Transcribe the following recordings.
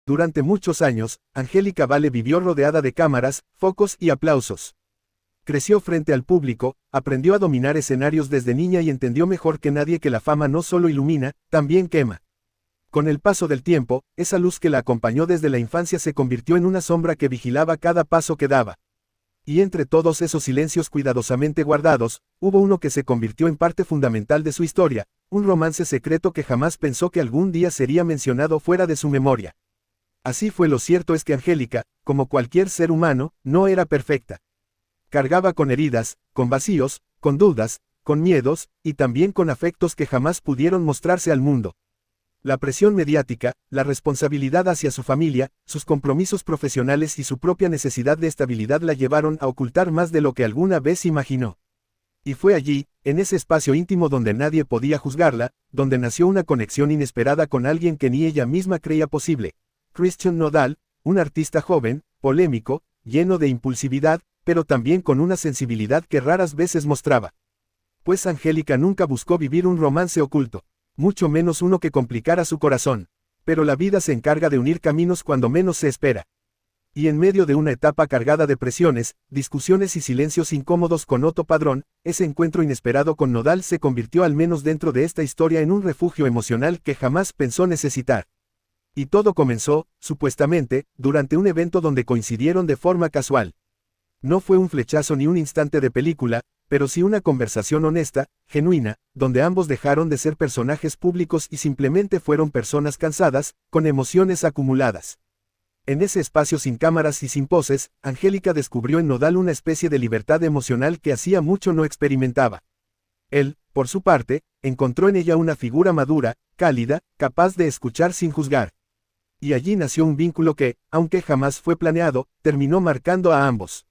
Durante muchos años, Angélica Vale vivió rodeada de cámaras, focos y aplausos. Creció frente al público, aprendió a dominar escenarios desde niña y entendió mejor que nadie que la fama no solo ilumina, también quema. Con el paso del tiempo, esa luz que la acompañó desde la infancia se convirtió en una sombra que vigilaba cada paso que daba. Y entre todos esos silencios cuidadosamente guardados, hubo uno que se convirtió en parte fundamental de su historia, un romance secreto que jamás pensó que algún día sería mencionado fuera de su memoria. Así fue. Lo cierto es que Angélica, como cualquier ser humano, no era perfecta. Cargaba con heridas, con vacíos, con dudas, con miedos, y también con afectos que jamás pudieron mostrarse al mundo. La presión mediática, la responsabilidad hacia su familia, sus compromisos profesionales y su propia necesidad de estabilidad la llevaron a ocultar más de lo que alguna vez imaginó. Y fue allí, en ese espacio íntimo donde nadie podía juzgarla, donde nació una conexión inesperada con alguien que ni ella misma creía posible. Christian Nodal, un artista joven, polémico, lleno de impulsividad, pero también con una sensibilidad que raras veces mostraba. Pues Angélica nunca buscó vivir un romance oculto, mucho menos uno que complicara su corazón. Pero la vida se encarga de unir caminos cuando menos se espera. Y en medio de una etapa cargada de presiones, discusiones y silencios incómodos con Otto Padrón, ese encuentro inesperado con Nodal se convirtió, al menos dentro de esta historia, en un refugio emocional que jamás pensó necesitar. Y todo comenzó, supuestamente, durante un evento donde coincidieron de forma casual. No fue un flechazo ni un instante de película, pero sí una conversación honesta, genuina, donde ambos dejaron de ser personajes públicos y simplemente fueron personas cansadas, con emociones acumuladas. En ese espacio sin cámaras y sin poses, Angélica descubrió en Nodal una especie de libertad emocional que hacía mucho no experimentaba. Él, por su parte, encontró en ella una figura madura, cálida, capaz de escuchar sin juzgar. Y allí nació un vínculo que, aunque jamás fue planeado, terminó marcando a ambos.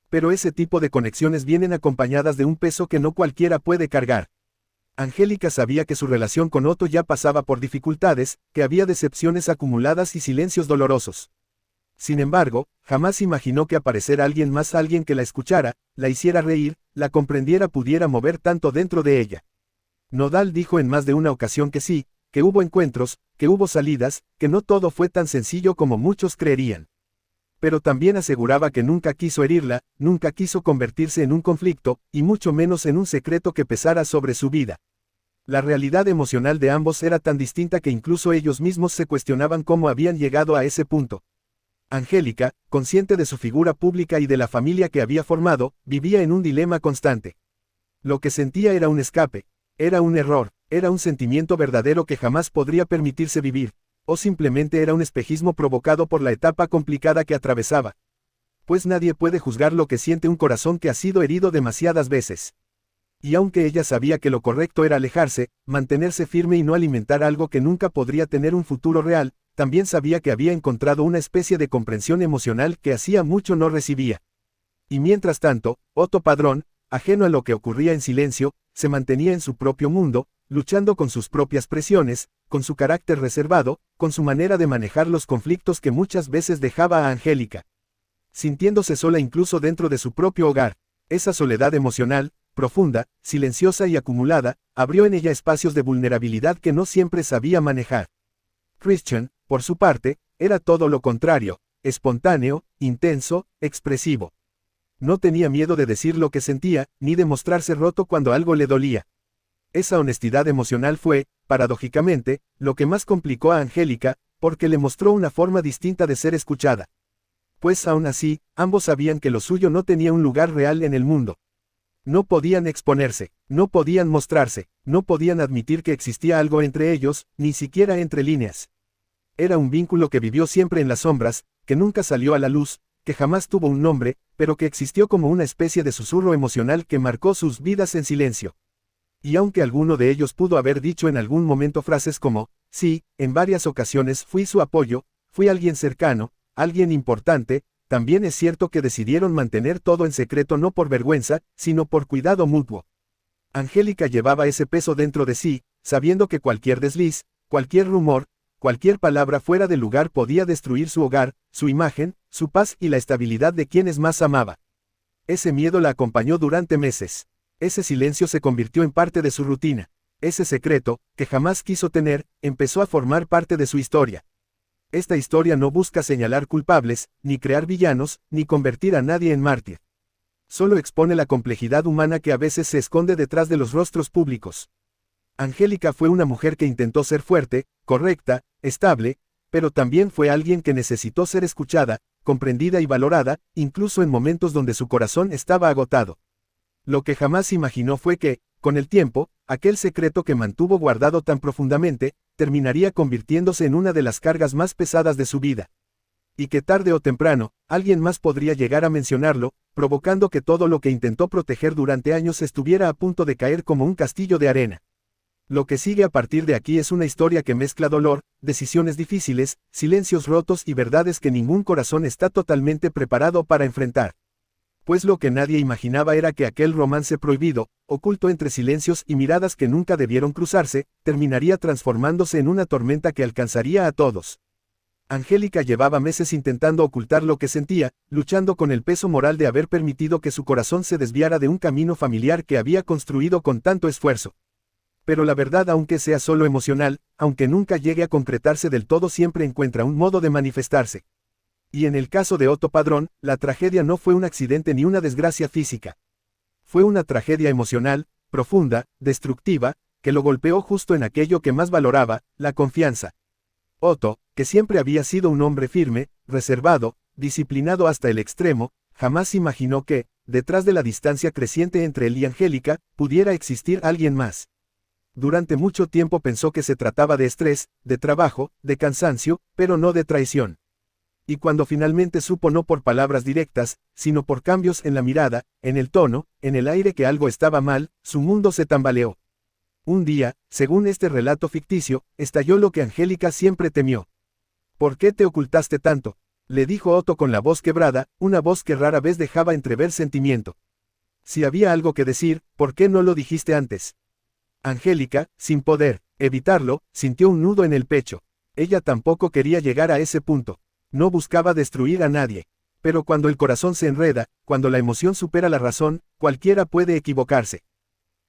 Pero ese tipo de conexiones vienen acompañadas de un peso que no cualquiera puede cargar. Angélica sabía que su relación con Otto ya pasaba por dificultades, que había decepciones acumuladas y silencios dolorosos. Sin embargo, jamás imaginó que apareciera alguien más, alguien que la escuchara, la hiciera reír, la comprendiera, pudiera mover tanto dentro de ella. Nodal dijo en más de una ocasión que sí, que hubo encuentros, que hubo salidas, que no todo fue tan sencillo como muchos creerían. Pero también aseguraba que nunca quiso herirla, nunca quiso convertirse en un conflicto, y mucho menos en un secreto que pesara sobre su vida. La realidad emocional de ambos era tan distinta que incluso ellos mismos se cuestionaban cómo habían llegado a ese punto. Angélica, consciente de su figura pública y de la familia que había formado, vivía en un dilema constante. Lo que sentía era un escape, era un error, era un sentimiento verdadero que jamás podría permitirse vivir, o simplemente era un espejismo provocado por la etapa complicada que atravesaba. Pues nadie puede juzgar lo que siente un corazón que ha sido herido demasiadas veces. Y aunque ella sabía que lo correcto era alejarse, mantenerse firme y no alimentar algo que nunca podría tener un futuro real, también sabía que había encontrado una especie de comprensión emocional que hacía mucho no recibía. Y mientras tanto, Otto Padrón, ajeno a lo que ocurría en silencio, se mantenía en su propio mundo, luchando con sus propias presiones, con su carácter reservado, con su manera de manejar los conflictos que muchas veces dejaba a Angélica. Sintiéndose sola incluso dentro de su propio hogar, esa soledad emocional, profunda, silenciosa y acumulada, abrió en ella espacios de vulnerabilidad que no siempre sabía manejar. Christian, por su parte, era todo lo contrario, espontáneo, intenso, expresivo. No tenía miedo de decir lo que sentía, ni de mostrarse roto cuando algo le dolía. Esa honestidad emocional fue, paradójicamente, lo que más complicó a Angélica, porque le mostró una forma distinta de ser escuchada. Pues aún así, ambos sabían que lo suyo no tenía un lugar real en el mundo. No podían exponerse, no podían mostrarse, no podían admitir que existía algo entre ellos, ni siquiera entre líneas. Era un vínculo que vivió siempre en las sombras, que nunca salió a la luz, que jamás tuvo un nombre, pero que existió como una especie de susurro emocional que marcó sus vidas en silencio. Y aunque alguno de ellos pudo haber dicho en algún momento frases como, sí, en varias ocasiones fui su apoyo, fui alguien cercano, alguien importante, también es cierto que decidieron mantener todo en secreto no por vergüenza, sino por cuidado mutuo. Angélica llevaba ese peso dentro de sí, sabiendo que cualquier desliz, cualquier rumor, cualquier palabra fuera de lugar podía destruir su hogar, su imagen, su paz y la estabilidad de quienes más amaba. Ese miedo la acompañó durante meses. Ese silencio se convirtió en parte de su rutina. Ese secreto, que jamás quiso tener, empezó a formar parte de su historia. Esta historia no busca señalar culpables, ni crear villanos, ni convertir a nadie en mártir. Solo expone la complejidad humana que a veces se esconde detrás de los rostros públicos. Angélica fue una mujer que intentó ser fuerte, correcta, estable, pero también fue alguien que necesitó ser escuchada, comprendida y valorada, incluso en momentos donde su corazón estaba agotado. Lo que jamás imaginó fue que, con el tiempo, aquel secreto que mantuvo guardado tan profundamente, terminaría convirtiéndose en una de las cargas más pesadas de su vida. Y que tarde o temprano, alguien más podría llegar a mencionarlo, provocando que todo lo que intentó proteger durante años estuviera a punto de caer como un castillo de arena. Lo que sigue a partir de aquí es una historia que mezcla dolor, decisiones difíciles, silencios rotos y verdades que ningún corazón está totalmente preparado para enfrentar. Pues lo que nadie imaginaba era que aquel romance prohibido, oculto entre silencios y miradas que nunca debieron cruzarse, terminaría transformándose en una tormenta que alcanzaría a todos. Angélica llevaba meses intentando ocultar lo que sentía, luchando con el peso moral de haber permitido que su corazón se desviara de un camino familiar que había construido con tanto esfuerzo. Pero la verdad, aunque sea solo emocional, aunque nunca llegue a concretarse del todo, siempre encuentra un modo de manifestarse. Y en el caso de Otto Padrón, la tragedia no fue un accidente ni una desgracia física. Fue una tragedia emocional, profunda, destructiva, que lo golpeó justo en aquello que más valoraba, la confianza. Otto, que siempre había sido un hombre firme, reservado, disciplinado hasta el extremo, jamás imaginó que, detrás de la distancia creciente entre él y Angélica, pudiera existir alguien más. Durante mucho tiempo pensó que se trataba de estrés, de trabajo, de cansancio, pero no de traición. Y cuando finalmente supo, no por palabras directas, sino por cambios en la mirada, en el tono, en el aire, que algo estaba mal, su mundo se tambaleó. Un día, según este relato ficticio, estalló lo que Angélica siempre temió. ¿Por qué te ocultaste tanto?, le dijo Otto con la voz quebrada, una voz que rara vez dejaba entrever sentimiento. Si había algo que decir, ¿por qué no lo dijiste antes? Angélica, sin poder evitarlo, sintió un nudo en el pecho. Ella tampoco quería llegar a ese punto. No buscaba destruir a nadie. Pero cuando el corazón se enreda, cuando la emoción supera la razón, cualquiera puede equivocarse.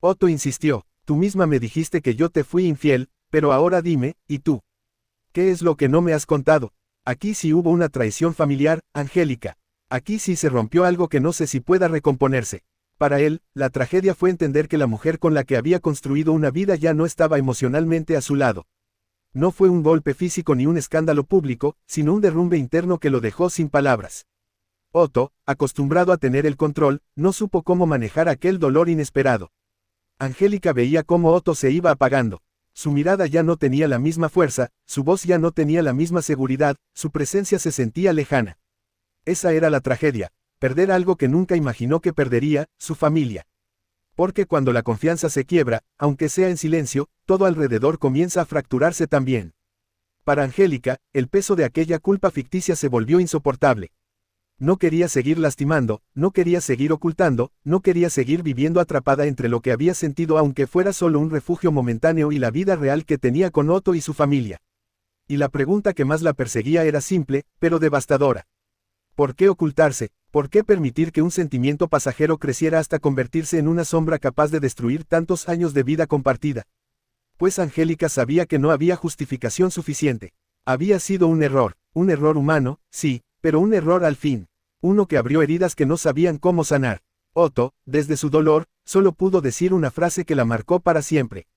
Otto insistió, tú misma me dijiste que yo te fui infiel, pero ahora dime, ¿y tú? ¿Qué es lo que no me has contado? Aquí sí hubo una traición familiar, Angélica. Aquí sí se rompió algo que no sé si pueda recomponerse. Para él, la tragedia fue entender que la mujer con la que había construido una vida ya no estaba emocionalmente a su lado. No fue un golpe físico ni un escándalo público, sino un derrumbe interno que lo dejó sin palabras. Otto, acostumbrado a tener el control, no supo cómo manejar aquel dolor inesperado. Angélica veía cómo Otto se iba apagando. Su mirada ya no tenía la misma fuerza, su voz ya no tenía la misma seguridad, su presencia se sentía lejana. Esa era la tragedia, perder algo que nunca imaginó que perdería, su familia. Porque cuando la confianza se quiebra, aunque sea en silencio, todo alrededor comienza a fracturarse también. Para Angélica, el peso de aquella culpa ficticia se volvió insoportable. No quería seguir lastimando, no quería seguir ocultando, no quería seguir viviendo atrapada entre lo que había sentido, aunque fuera solo un refugio momentáneo, y la vida real que tenía con Otto y su familia. Y la pregunta que más la perseguía era simple, pero devastadora. ¿Por qué ocultarse? ¿Por qué permitir que un sentimiento pasajero creciera hasta convertirse en una sombra capaz de destruir tantos años de vida compartida? Pues Angélica sabía que no había justificación suficiente. Había sido un error humano, sí, pero un error al fin. Uno que abrió heridas que no sabían cómo sanar. Otto, desde su dolor, solo pudo decir una frase que la marcó para siempre.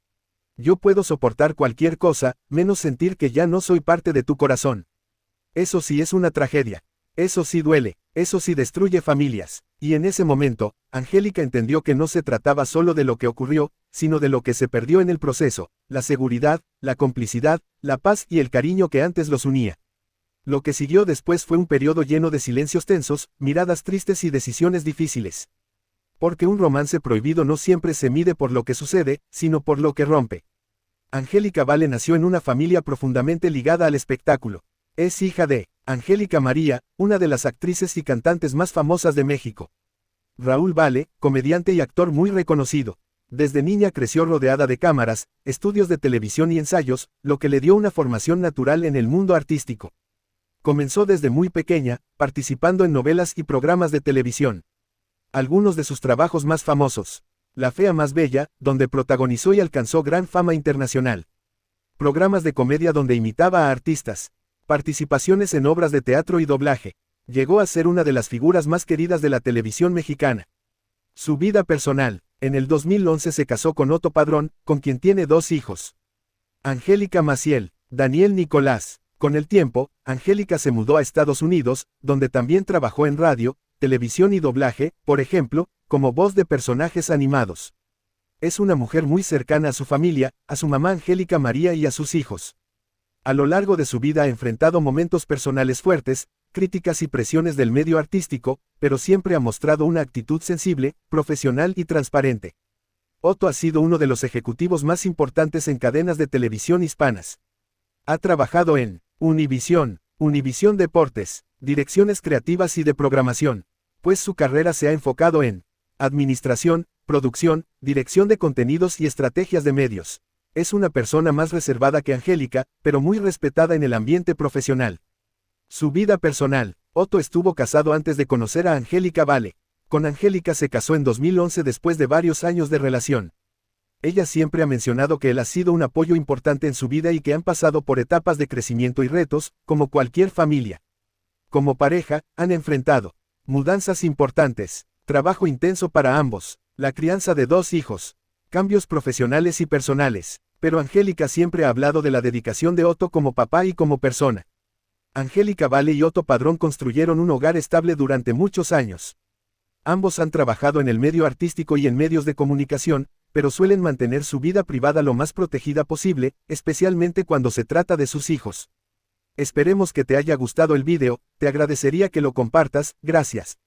Yo puedo soportar cualquier cosa, menos sentir que ya no soy parte de tu corazón. Eso sí es una tragedia. Eso sí duele, eso sí destruye familias. Y en ese momento, Angélica entendió que no se trataba solo de lo que ocurrió, sino de lo que se perdió en el proceso, la seguridad, la complicidad, la paz y el cariño que antes los unía. Lo que siguió después fue un periodo lleno de silencios tensos, miradas tristes y decisiones difíciles. Porque un romance prohibido no siempre se mide por lo que sucede, sino por lo que rompe. Angélica Vale nació en una familia profundamente ligada al espectáculo. Es hija de Angélica María, una de las actrices y cantantes más famosas de México. Raúl Vale, comediante y actor muy reconocido. Desde niña creció rodeada de cámaras, estudios de televisión y ensayos, lo que le dio una formación natural en el mundo artístico. Comenzó desde muy pequeña, participando en novelas y programas de televisión. Algunos de sus trabajos más famosos: La fea más bella, donde protagonizó y alcanzó gran fama internacional. Programas de comedia donde imitaba a artistas. Participaciones en obras de teatro y doblaje. Llegó a ser una de las figuras más queridas de la televisión mexicana. Su vida personal. En el 2011 se casó con Otto Padrón, con quien tiene 2 hijos. Angélica Maciel, Daniel Nicolás. Con el tiempo, Angélica se mudó a Estados Unidos, donde también trabajó en radio, televisión y doblaje, por ejemplo, como voz de personajes animados. Es una mujer muy cercana a su familia, a su mamá Angélica María y a sus hijos. A lo largo de su vida ha enfrentado momentos personales fuertes, críticas y presiones del medio artístico, pero siempre ha mostrado una actitud sensible, profesional y transparente. Otto ha sido uno de los ejecutivos más importantes en cadenas de televisión hispanas. Ha trabajado en Univisión, Univisión Deportes, direcciones creativas y de programación, pues su carrera se ha enfocado en administración, producción, dirección de contenidos y estrategias de medios. Es una persona más reservada que Angélica, pero muy respetada en el ambiente profesional. Su vida personal. Otto estuvo casado antes de conocer a Angélica Vale. Con Angélica se casó en 2011 después de varios años de relación. Ella siempre ha mencionado que él ha sido un apoyo importante en su vida y que han pasado por etapas de crecimiento y retos, como cualquier familia. Como pareja, han enfrentado mudanzas importantes, trabajo intenso para ambos, la crianza de 2 hijos, cambios profesionales y personales, pero Angélica siempre ha hablado de la dedicación de Otto como papá y como persona. Angélica Vale y Otto Padrón construyeron un hogar estable durante muchos años. Ambos han trabajado en el medio artístico y en medios de comunicación, pero suelen mantener su vida privada lo más protegida posible, especialmente cuando se trata de sus hijos. Esperemos que te haya gustado el video, te agradecería que lo compartas, gracias.